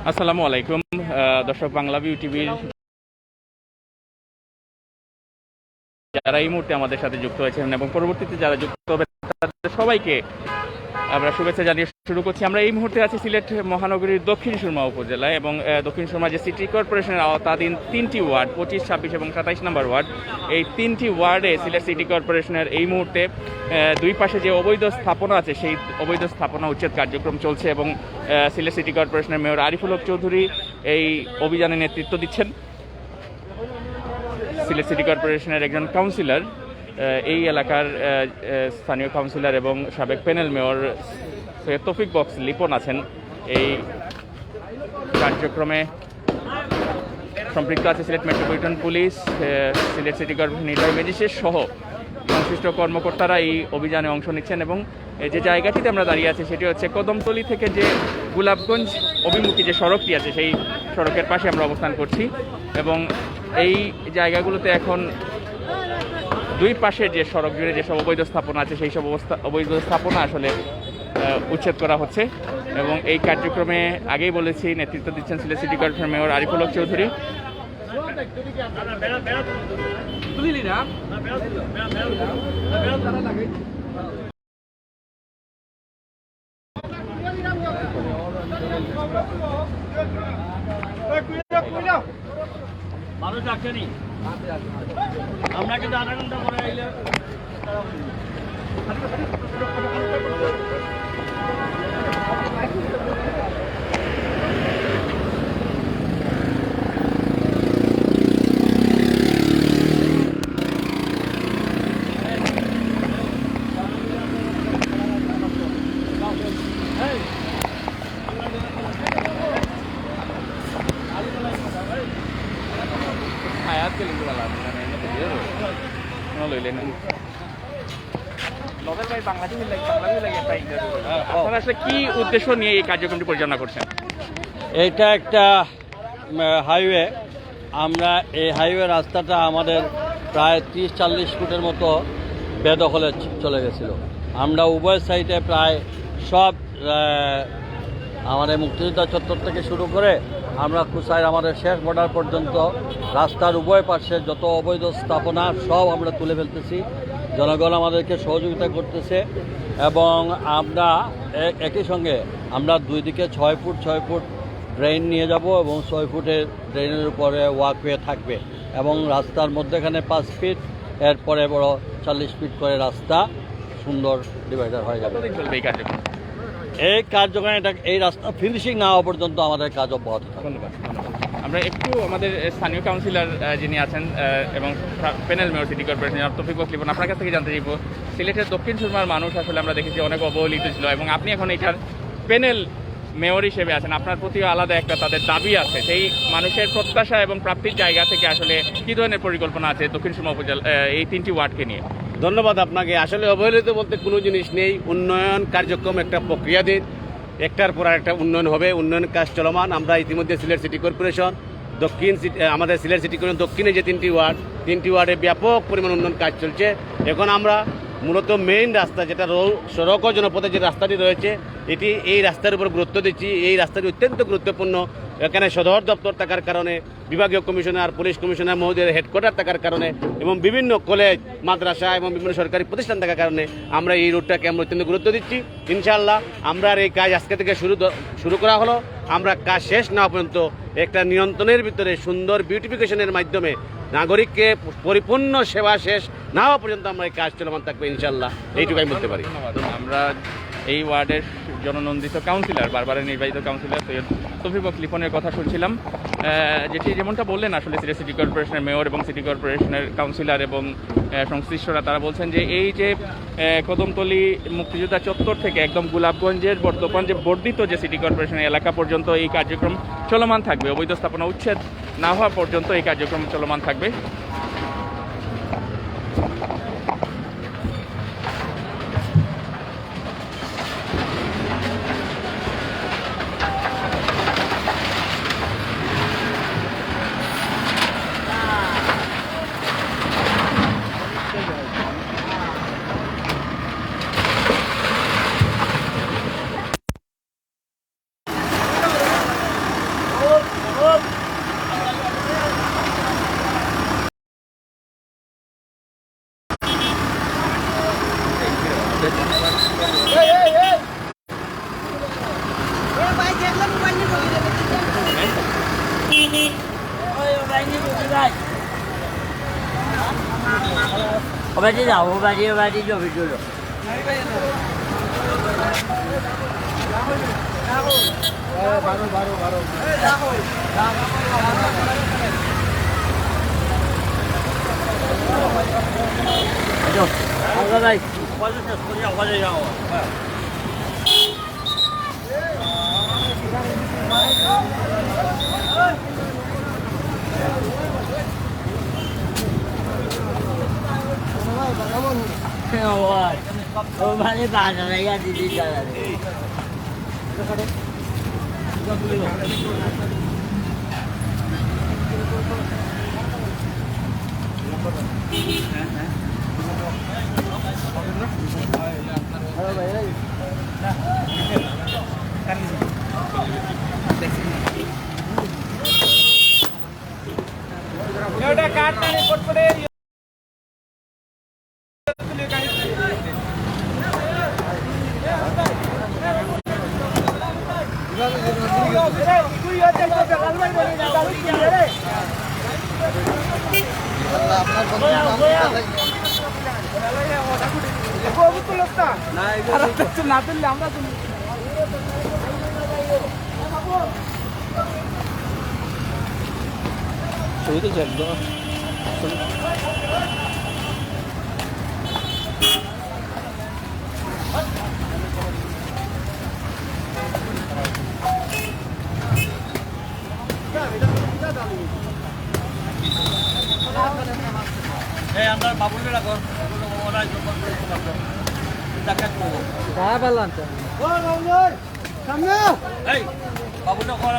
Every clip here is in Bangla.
আসসালামু আলাইকুম দর্শক, বাংলা ভিউ টিভির যারা এই মুহূর্তে আমাদের সাথে যুক্ত হয়েছেন এবং পরবর্তীতে যারা যুক্ত হবে তাদের সবাইকে আমরা শুভেচ্ছা জানিয়ে শুরু করছি। আমরা এই মুহূর্তে আছি সিলেট মহানগরীর দক্ষিণ সুরমা উপজেলায় এবং দক্ষিণ সুরমা যে সিটি কর্পোরেশনের আওতাধীন 3টি ওয়ার্ড 25, 26 এবং 27 নম্বর ওয়ার্ড, এই 3টি ওয়ার্ডে সিলেট সিটি কর্পোরেশনের এই মুহূর্তে দুই পাশে যে অবৈধ স্থাপনা আছে সেই অবৈধ স্থাপনা উচ্ছেদ কার্যক্রম চলছে এবং সিলেট সিটি কর্পোরেশনের মেয়র আরিফুল হক চৌধুরী এই অভিযানে নেতৃত্ব দিচ্ছেন। সিলেট সিটি কর্পোরেশনের একজন কাউন্সিলর, এই এলাকার স্থানীয় কাউন্সিলর এবং সাবেক প্যানেল মেয়র সৈয়দ তৌফিক বক্স লিপন আছেন এই কার্যক্রমে। সম্পৃক্ত আছে Sylhet metropolitan police, Sylhet city corporation নির্বাহী ম্যাজিস্ট্রেট সহ সংশ্লিষ্ট কর্মকর্তারা এই অভিযানে অংশ নিচ্ছেন এবং যে জায়গাটিতে আমরা দাঁড়িয়ে আছি সেটি হচ্ছে কদমতলী থেকে যে গোলাপগঞ্জ অভিমুখী যে সড়কটি আছে সেই সড়কের পাশে আমরা অবস্থান করছি এবং এই জায়গাগুলোতে এখন দুই পাশে যে সড়ক জুড়ে যেসব অবৈধ স্থাপনা আছে সেই সব অবৈধ স্থাপনা আসলে উচ্ছেদ করা হচ্ছে এবং এই কার্যক্রমে আগেই বলেছি নেতৃত্ব দিচ্ছেন Sylhet city corporation mayor Ariful Haque Chowdhury. মানুষ আসেনি, আমরা কিন্তু আধা ঘন্টা পরে আইলে আপনারা আসলে কি উদ্দেশ্য নিয়ে এই কার্যক্রমটি পরিচালনা করছেন? এইটা একটা হাইওয়ে। আমরা এই হাইওয়ে রাস্তাটা আমাদের প্রায় 30-40 ফুটের মতো বেদখলে চলে গেছিল। আমরা উভয় সাইডে প্রায় সব আমাদের মুক্তিযোদ্ধা চত্বর থেকে শুরু করে আমরা কুসাইর আমাদের শেষ বর্ডার পর্যন্ত রাস্তার উভয় পাশে যত অবৈধ স্থাপনা সব আমরা তুলে ফেলতেছি। জনগণ আমাদেরকে সহযোগিতা করতেছে এবং আমরা একই সঙ্গে আমরা দুই দিকে 6 ফুট 6 ফুট ড্রেন নিয়ে যাব এবং 6 ফুটের ড্রেনের উপরে ওয়াকওয়ে থাকবে এবং রাস্তার মধ্যেখানে 5 ফিট, এরপরে বড় 40 ফিট করে রাস্তা সুন্দর ডিভাইডার হয়ে যাবে। এই কার্যক্রম এই রাস্তা ফিনিশিং না হওয়া পর্যন্ত আমাদের কাজ অব্যাহত থাকবে। ধন্যবাদ। আমরা একটু আমাদের স্থানীয় কাউন্সিলর যিনি আছেন এবং প্যানেল মেয়র সিটি কর্পোরেশন তৌফিক বক্স লিপন, আপনার কাছ থেকে জানতে চাইব, সিলেটের দক্ষিণ সুরমার মানুষ আসলে আমরা দেখেছি অনেক অবহেলিত ছিল এবং আপনি এখন এটার প্যানেল মেয়র হিসেবে আছেন, আপনার প্রতিও আলাদা একটা তাদের দাবি আছে। সেই মানুষের প্রত্যাশা এবং প্রাপ্তির জায়গা থেকে আসলে কী ধরনের পরিকল্পনা আছে দক্ষিণ সুরমা উপজেলা এই 3টি ওয়ার্ডকে নিয়ে? ধন্যবাদ আপনাকে। আসলে অবহেলিত বলতে কোনো জিনিস নেই। উন্নয়ন কার্যক্রম একটা প্রক্রিয়াধীন, একটার পর একটা উন্নয়ন হবে, উন্নয়ন কাজ চলমান। আমরা ইতিমধ্যে সিলেট সিটি কর্পোরেশন আমাদের সিলেট সিটি কর্পোরেশন দক্ষিণে যে 3টি ওয়ার্ডে ব্যাপক পরিমাণ উন্নয়ন কাজ চলছে। এখন আমরা মূলত মেইন রাস্তা যেটা সড়ক ও জনপথে যে রাস্তাটি রয়েছে এই রাস্তার উপর গুরুত্ব দিচ্ছি। এই রাস্তাটি অত্যন্ত গুরুত্বপূর্ণ। এখানে সদর দপ্তর থাকার কারণে, বিভাগীয় কমিশনার, পুলিশ কমিশনার মহোদয়ের হেডকোয়ার্টার থাকার কারণে এবং বিভিন্ন কলেজ, মাদ্রাসা এবং বিভিন্ন সরকারি প্রতিষ্ঠান থাকার কারণে আমরা এই রুটটাকে আমরা অত্যন্ত গুরুত্ব দিচ্ছি। ইনশাআল্লাহ আমরা এই কাজ আজকে থেকে শুরু করা হলো। আমরা কাজ শেষ না পর্যন্ত একটা নিয়ন্ত্রণের ভিতরে সুন্দর বিউটিফিকেশনের মাধ্যমে নাগরিককে পরিপূর্ণ সেবা শেষ না হওয়া পর্যন্ত আমরা এই কাজ চলমান থাকবে ইনশাআল্লাহ, এইটুকুই বলতে পারি। আমরা এই ওয়ার্ডের জননন্দিত কাউন্সিলর, বারবারের নির্বাচিত কাউন্সিলর সৈয়দ তৌফিক বক্স লিপনের কথা শুনছিলাম, যেমনটা বললেন আসলে সিলেট সিটি কর্পোরেশনের মেয়র এবং সিটি কর্পোরেশনের কাউন্সিলর এবং সংশ্লিষ্টরা তারা বলছেন যে এই যে কদমতলী মুক্তিযোদ্ধা চত্বর থেকে একদম গোলাপগঞ্জের বর্তমান যে বর্ধিত যে সিটি কর্পোরেশনের এলাকা পর্যন্ত এই কার্যক্রম চলমান থাকবে, অবৈধ স্থাপনা উচ্ছেদ না হওয়া পর্যন্ত এই কার্যক্রম চলমান থাকবে। Obadi daw, obadi dulo. Ayo, agak baik. Oh, mana bahasa saya di jalan. udah kata nih pot pede. ছবি তো একদম আমরা বাবুলকে রাখো বাবুলটা করা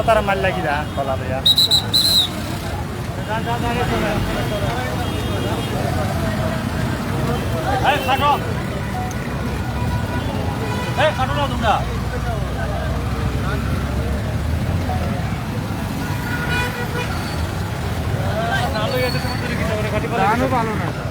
তারা মাল লাগি না কলা ভাইয়া খাটো খাটো না তোমরা ভালো না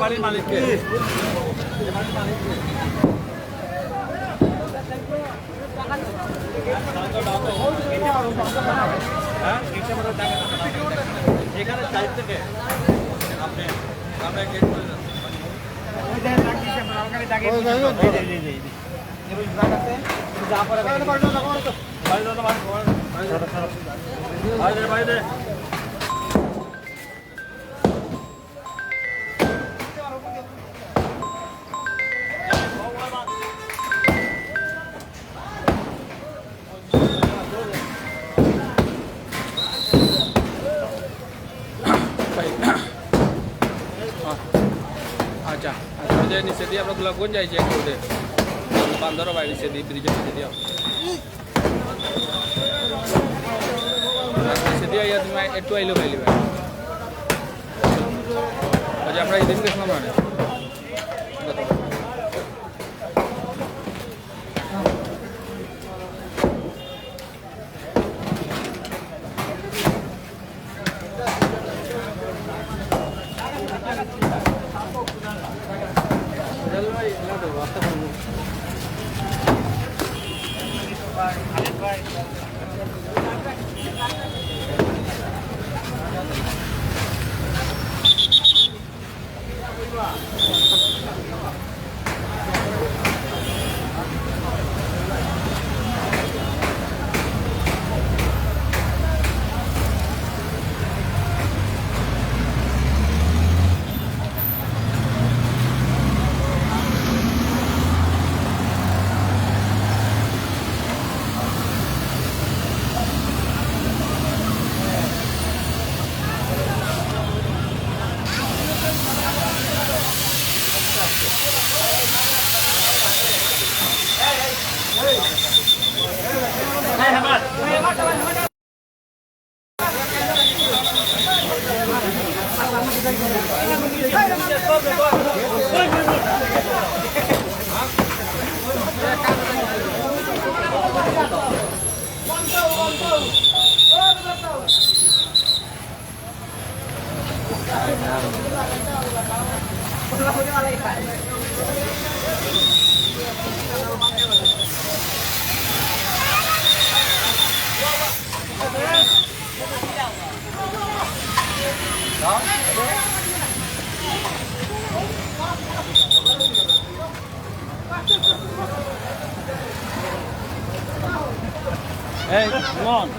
বাড়ির মালিককে এখানে সাইড থেকে আপনি আমরা গেট করে বাইরে আচ্ছা যে নিচে দিয়ে আমরা গোলাপগঞ্জ যাইছি একটু বান্দরও বাড়ি নিচে দিয়ে ব্রিজের নিচে দিয়ে নিচে দিয়ে তুমি একটু আইলো পাইলি ভাই আচ্ছা আমরা এই দিন গেছিলাম মানে Hey, come on.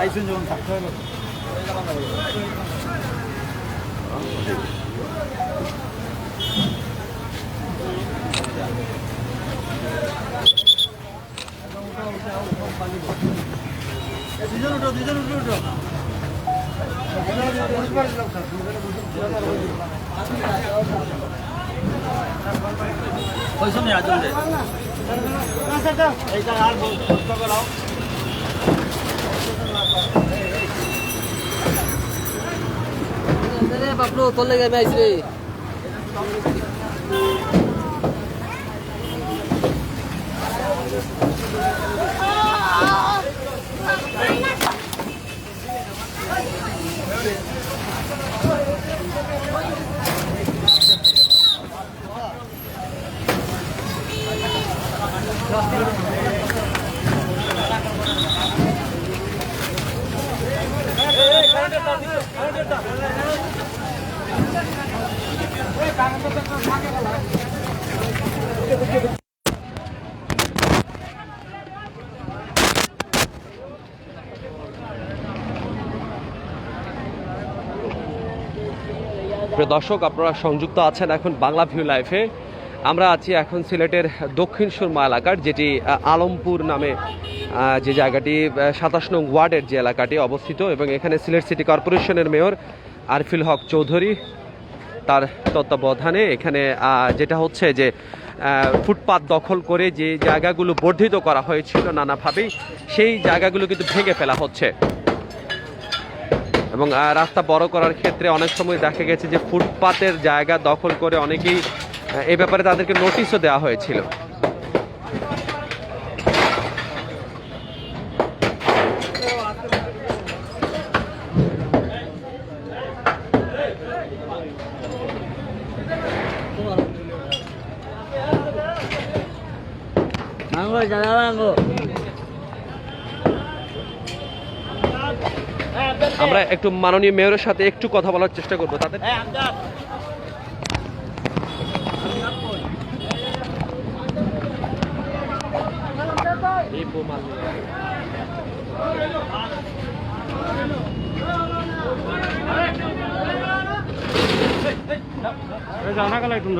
আইসেন যখন থাকতে হবে দুজন উঠো ওই সময় আজন রে এইটা আর বলতে করাও বাপলো তোর লেগে আমি আইছি রে প্রিয় দর্শক, আপনারা সংযুক্ত আছেন এখন বাংলা ভিউ লাইভে। আমরা আছি এখন সিলেটের দক্ষিণ সুরমা এলাকার, যেটি আলমপুর নামে যে জায়গাটি ২৭ নং ওয়ার্ডের যে এলাকাটি অবস্থিত, এবং এখানে সিলেট সিটি কর্পোরেশনের মেয়র আরফিল হক চৌধুরী তার তত্ত্বাবধানে এখানে যেটা হচ্ছে যে ফুটপাত দখল করে যে জায়গাগুলো বর্ধিত করা হয়েছিল নানাভাবেই, সেই জায়গাগুলো কিন্তু ভেঙে ফেলা হচ্ছে। এবং রাস্তা বড় করার ক্ষেত্রে অনেক সময় দেখা গেছে যে ফুটপাতের জায়গা দখল করে অনেকেই এই ব্যাপারে তাদেরকে নোটিশও দেওয়া হয়েছিল। মাঙ্গো দাদা মাঙ্গো আমরা একটু মাননীয় মেয়রের সাথে একটু কথা বলার চেষ্টা করবো তাদের। जाना का लाइट तुम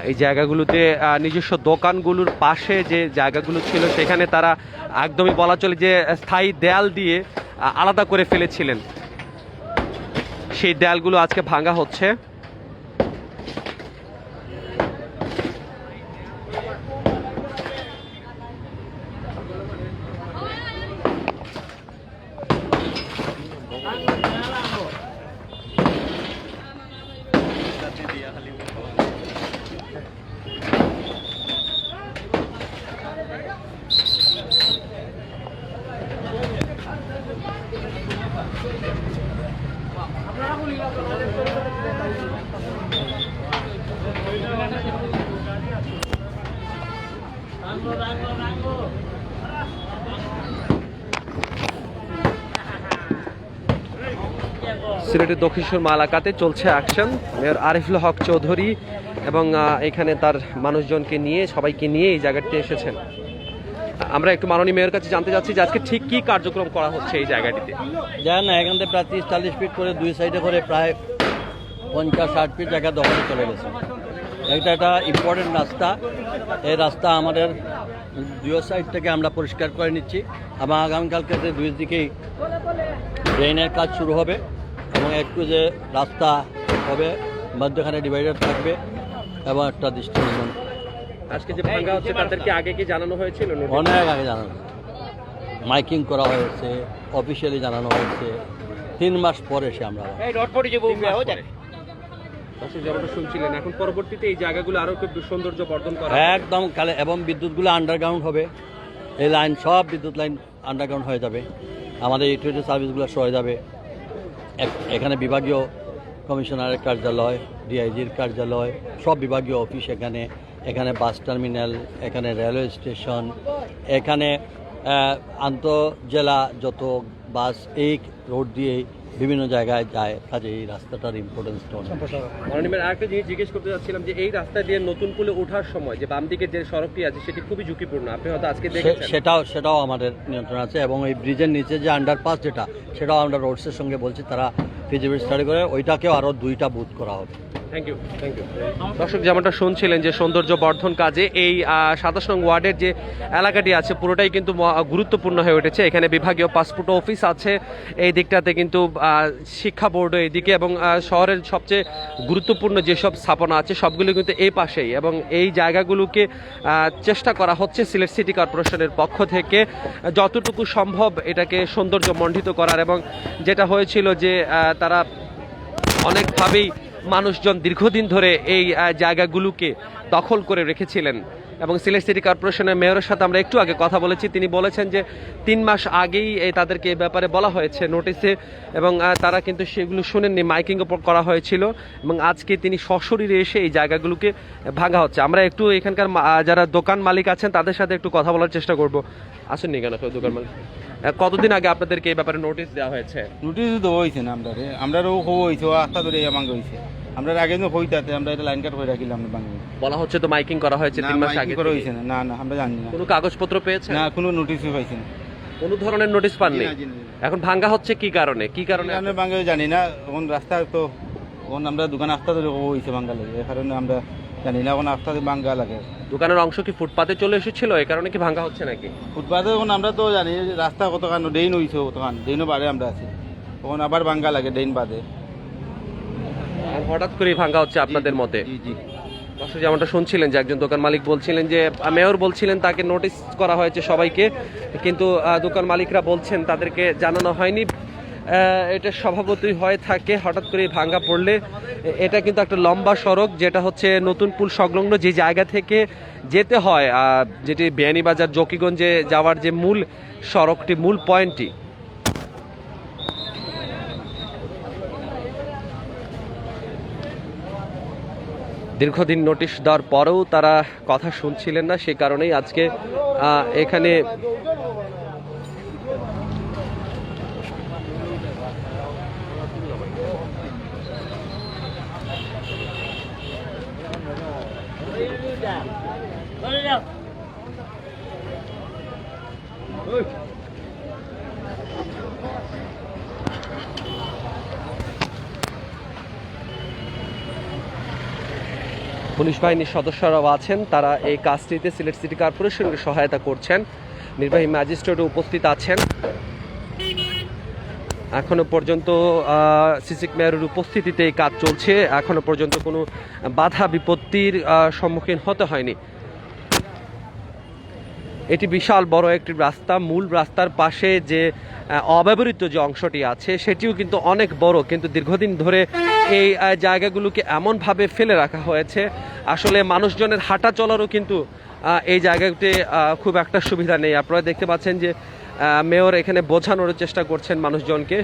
এই জায়গাগুলোতে নিজস্ব দোকানগুলোর পাশে যে জায়গাগুলো ছিল সেখানে তারা একদমই বলা চলে যে স্থায়ী দেয়াল দিয়ে আলাদা করে ফেলেছিলেন, সেই দেয়ালগুলো আজকে ভাঙা হচ্ছে। সিলেটের দক্ষিণ সুরমা এলাকাতে চলছে অ্যাকশন। মেয়র আরিফুল হক চৌধুরী এবং এখানে তার মানুষজনকে নিয়ে সবাইকে নিয়ে এই জায়গাটিতে এসেছেন। আমরা একটু মাননীয় মেয়রের কাছে জানতে চাচ্ছি যে আজকে ঠিক কি কার্যক্রম করা হচ্ছে এই জায়গাটিতে। জানেন না, এখান থেকে প্রায় 30-40 ফিট করে দুই সাইডে করে প্রায় 50-60 ফিট জায়গা দখলে চলে গেছে। এটা একটা ইম্পর্টেন্ট রাস্তা। এই রাস্তা আমাদের দুই সাইড থেকে আমরা পরিষ্কার করে নিচ্ছি এবং আগামীকালকে দুই দিকেই ড্রেনের কাজ শুরু হবে এবং একটু যে রাস্তা হবে মধ্যখানে ডিভাইডার থাকবে এবং একটা দৃষ্টিনন্দন। আজকে যে ভাঙা হচ্ছে তাদেরকে আগে কি জানানো হয়েছিল? অনেক আগে জানানো, মাইকিং করা হয়েছে, অফিসিয়ালি জানানো হয়েছে। 3 মাস পরে এসে আমরা যেমনটা শুনছিলেন, এখন পরবর্তীতে এই জায়গাগুলো আরো খুব সৌন্দর্য বর্ধন করা একদম কালে এবং বিদ্যুৎগুলো আন্ডারগ্রাউন্ড হবে। এই লাইন সব বিদ্যুৎ লাইন আন্ডারগ্রাউন্ড হয়ে যাবে, আমাদের ইউটিলিটি সার্ভিসগুলো সরে যাবে। এখানে বিভাগীয় কমিশনারের কার্যালয়, ডিআইজির কার্যালয়, সব বিভাগীয় অফিস এখানে, এখানে বাস টার্মিনাল, এখানে রেলওয়ে স্টেশন, এখানে আন্তঃজেলা যত বাস এই রোড দিয়েই বিভিন্ন জায়গায় যায়। কাজে এই রাস্তাটার ইম্পর্টেন্সটা অনেক। আরেকটা জিনিস জিজ্ঞেস করতে চাচ্ছিলাম যে এই রাস্তা দিয়ে নতুন পুলে ওঠার সময় যে বাম দিকে যে সড়কটি আছে সেটি খুবই ঝুঁকিপূর্ণ, আপনি হয়তো আজকে দেখেছেন। সেটাও আমাদের নিয়ন্ত্রণ আছে এবং এই ব্রিজের নিচে যে আন্ডারপাস যেটা, সেটাও আমরা রোডসের সঙ্গে বলছি তারা ফিজিবিলিটি স্টাডি করে ওইটাকেও আরও 2টা বুথ করা হবে। Thank you. দর্শক যেমনটা শুনছিলেন যে সৌন্দর্য বর্ধন কাজে এই 27 নং ওয়ার্ডের যে এলাকাটি আছে পুরোটাই কিন্তু গুরুত্বপূর্ণ হয়ে উঠেছে। এখানে বিভাগীয় পাসপোর্ট অফিস আছে এই দিকটাতে, কিন্তু শিক্ষা বোর্ডও এইদিকে, এবং শহরের সবচেয়ে গুরুত্বপূর্ণ যেসব স্থাপনা আছে সবগুলো কিন্তু এই পাশেই, এবং এই জায়গাগুলোকে চেষ্টা করা হচ্ছে সিলেট সিটি কর্পোরেশনের পক্ষ থেকে যতটুকু সম্ভব এটাকে সৌন্দর্যমণ্ডিত করার। এবং যেটা হয়েছিল যে তারা অনেকভাবেই মানুষজন দীর্ঘদিন ধরে এই জায়গাগুলোকে দখল করে রেখেছিলেন, এবং সিলেট সিটি কর্পোরেশনের মেয়রের সাথে আমরা একটু আগে কথা বলেছি। তিনি বলেছেন যে 3 মাস আগেই তাদেরকে এই ব্যাপারে বলা হয়েছে নোটিশে, এবং তারা কিন্তু সেগুলো শুনেননি, মাইকিং করা হয়েছিল, এবং আজকে তিনি সশরীরে এসে এই জায়গাগুলোকে ভাঙা হচ্ছে। আমরা একটু এখানকার যারা দোকান মালিক আছেন তাদের সাথে একটু কথা বলার চেষ্টা করব। আসেননি কেন দোকান মালিক? কতদিন আগে আপনাদেরকে এই ব্যাপারে নোটিশ দেওয়া হয়েছে? নোটিশ দেওয়া হয়েছে না আমরারও খবর হয়েছে, আস্থা ধরে ভাঙা হয়েছে। আমরা আগে হইতাতে আমরা এটা লাইন কাট করে রাখিলাম, আমরা ভাঙি বলা হচ্ছে তো মাইকিং করা হয়েছে 3 মাস আগে করা হয়েছে না। না আমরা জানি না, কোনো কাগজপত্র পেয়েছেন? না কোনো নোটিশই পাইছি না, কোনো ধরনের নোটিশ পাননি। এখন ভাঙা হচ্ছে কি কারণে? আমরা ভাঙা জানি না। এখন রাস্তা তো এখন আমরা দোকান আস্থা ধরে খবর হয়েছে ভাঙ্গা লাগে, এই কারণে আমরা জানি না। এখন আস্থা ভাঙ্গা লাগে। দোকানের অংশ কি ফুটপাতে চলে এসেছিল, এই কারণে কি ভাঙা হচ্ছে নাকি? ফুটপাতে এখন আমরা তো জানি রাস্তা কতখান ড্রেন হয়েছে, কতখান ড্রেনও বাড়ে আমরা আছি, তখন আবার ভাঙ্গা লাগে ড্রেন বাদে। হঠাৎ করে ভাঙা হচ্ছে আপনাদের মতে? জি জি। দর্শক যেমনটা শুনছিলেন যে একজন দোকান মালিক বলছিলেন যে মেয়র বলছিলেন তাকে নোটিশ করা হয়েছে সবাইকে, কিন্তু দোকান মালিকরা বলছেন তাদেরকে জানানো হয়নি। এটা স্বভাবতই হয়ে থাকে, হঠাৎ করে ভাঙ্গা পড়লে। এটা কিন্তু একটা লম্বা সড়ক, যেটা হচ্ছে নতুন পুল সংলগ্ন যে জায়গা থেকে যেতে হয়, যেটি বিয়ানীবাজার জকিগঞ্জে যাওয়ার যে মূল সড়কটি, মূল পয়েন্টটি। দীর্ঘদিন নোটিশ দেওয়ার পরেও তারা কথা শুনছিলেন না, সে কারণেই আজকে এখানে পুলিশ বাহিনীর সদস্যরাও আছেন, তারা এই কাজটিতে সিলেট সিটি কর্পোরেশনকে সহায়তা করছেন। নির্বাহী ম্যাজিস্ট্রেটও উপস্থিত আছেন। এখনো পর্যন্ত সিসিক মেয়রের উপস্থিতিতে এই কাজ চলছে, এখনো পর্যন্ত কোনো বাধা বিপত্তির সম্মুখীন হতে হয়নি। এটি বিশাল বড় একটি রাস্তা, মূল রাস্তার পাশে যে অব্যবহৃত যে অংশটি আছে সেটিও কিন্তু অনেক বড়, কিন্তু দীর্ঘদিন ধরে এই জায়গাগুলোকে এমনভাবে ফেলে রাখা হয়েছে, আসলে মানুষজনের হাঁটা চলারও কিন্তু এই জায়গাতে খুব একটা সুবিধা নেই। আপনারা দেখতে পাচ্ছেন যে মেয়র এখানে বোঝানোর চেষ্টা করছেন মানুষজনকে।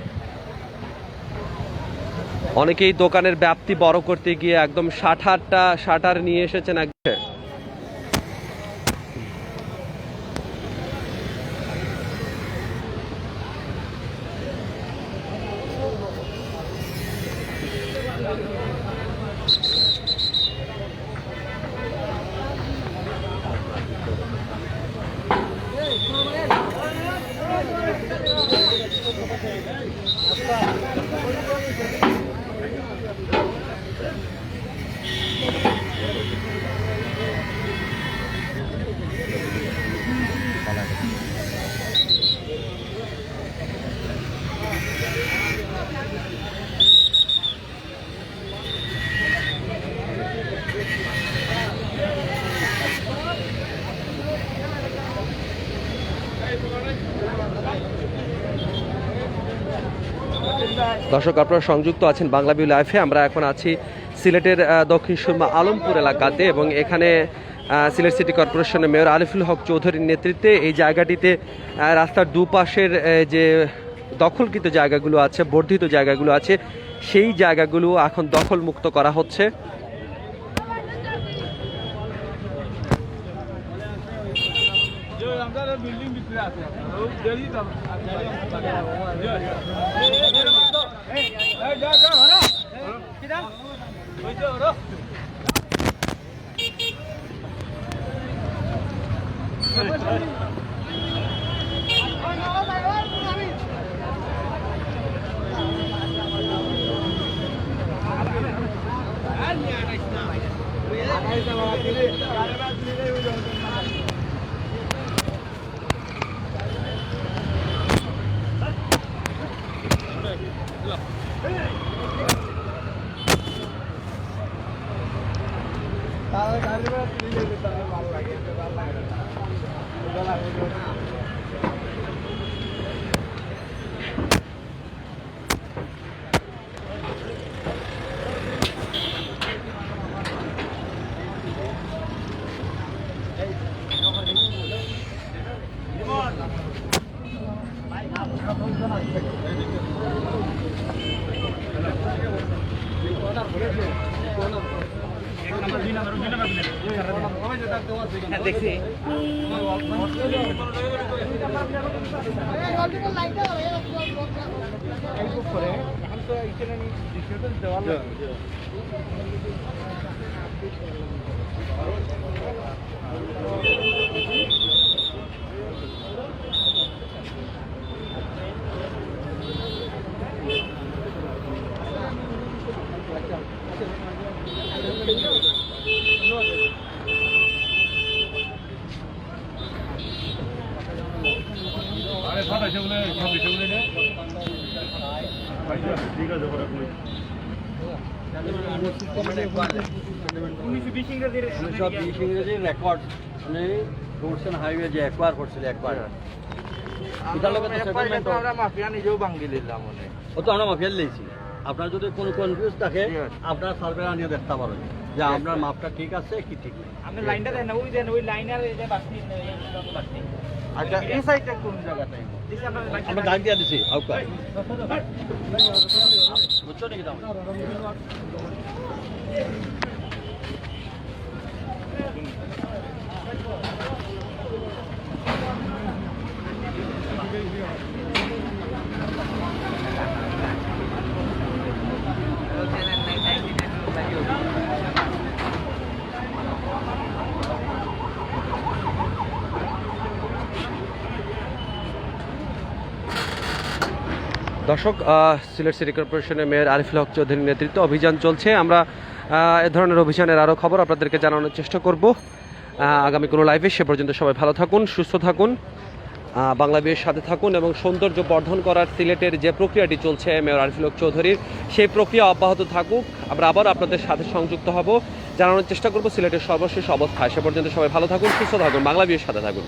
অনেকেই দোকানের ব্যাপ্তি বড় করতে গিয়ে একদম শাটার নিয়ে এসেছেন। দর্শক আপনারা সংযুক্ত আছেন বাংলাভিউ লাইভে। আমরা এখন আছি সিলেটের দক্ষিণ সুরমা আলমপুর এলাকাতে, এবং এখানে সিলেট সিটি কর্পোরেশনের মেয়র আরিফুল হক চৌধুরীর নেতৃত্বে এই জায়গাটিতে রাস্তার দুপাশের যে দখলকৃত জায়গাগুলো আছে, বর্ধিত জায়গাগুলো আছে, সেই জায়গাগুলো এখন দখল মুক্ত করা হচ্ছে। ঠিক আছে। ইংরেজির রেকর্ড মানে রোডস এন্ড হাইওয়ে যে একবার করছিল একবার এটার লগে তো সেটেলমেন্ট আমরা মাফিয়া নিজেও ভাঙ্গি দিলাম মনে ও তো আমরা মাফিয়া লিয়েছি আপনার যদি কোনো কনফিউজ থাকে আপনার সার্ভে আনিয়ে দেখতে পারেন যে আপনার মাপটা ঠিক আছে কি ঠিক নেই আপনি লাইনটা দেন ওই লাইনের এই যে বাসটি বাসটি আচ্ছা এই সাইডটা কোন জায়গাটাই আমরা ডাক দিয়ে দিছি আউকা বুঝছো নাকি দাম দর্শক, সিলেট সিটি কর্পোরেশনের মেয়র আরিফুল হক চৌধুরীর নেতৃত্বে অভিযান চলছে। আমরা এ ধরনের অভিযানের আরও খবর আপনাদেরকে জানানোর চেষ্টা করব আগামী কোনো লাইভে। সে পর্যন্ত সবাই ভালো থাকুন, সুস্থ থাকুন, বাংলা বিয়ের সাথে থাকুন এবং সৌন্দর্য বর্ধন করার সিলেটের যে প্রক্রিয়াটি চলছে মেয়র আরিফুল হক চৌধুরীর, সেই প্রক্রিয়া অব্যাহত থাকুক। আমরা আবার আপনাদের সাথে সংযুক্ত হব, জানানোর চেষ্টা করব সিলেটের সর্বশেষ অবস্থায়। সে পর্যন্ত সবাই ভালো থাকুন, সুস্থ থাকুন, বাংলা বিয়ের সাথে থাকুন।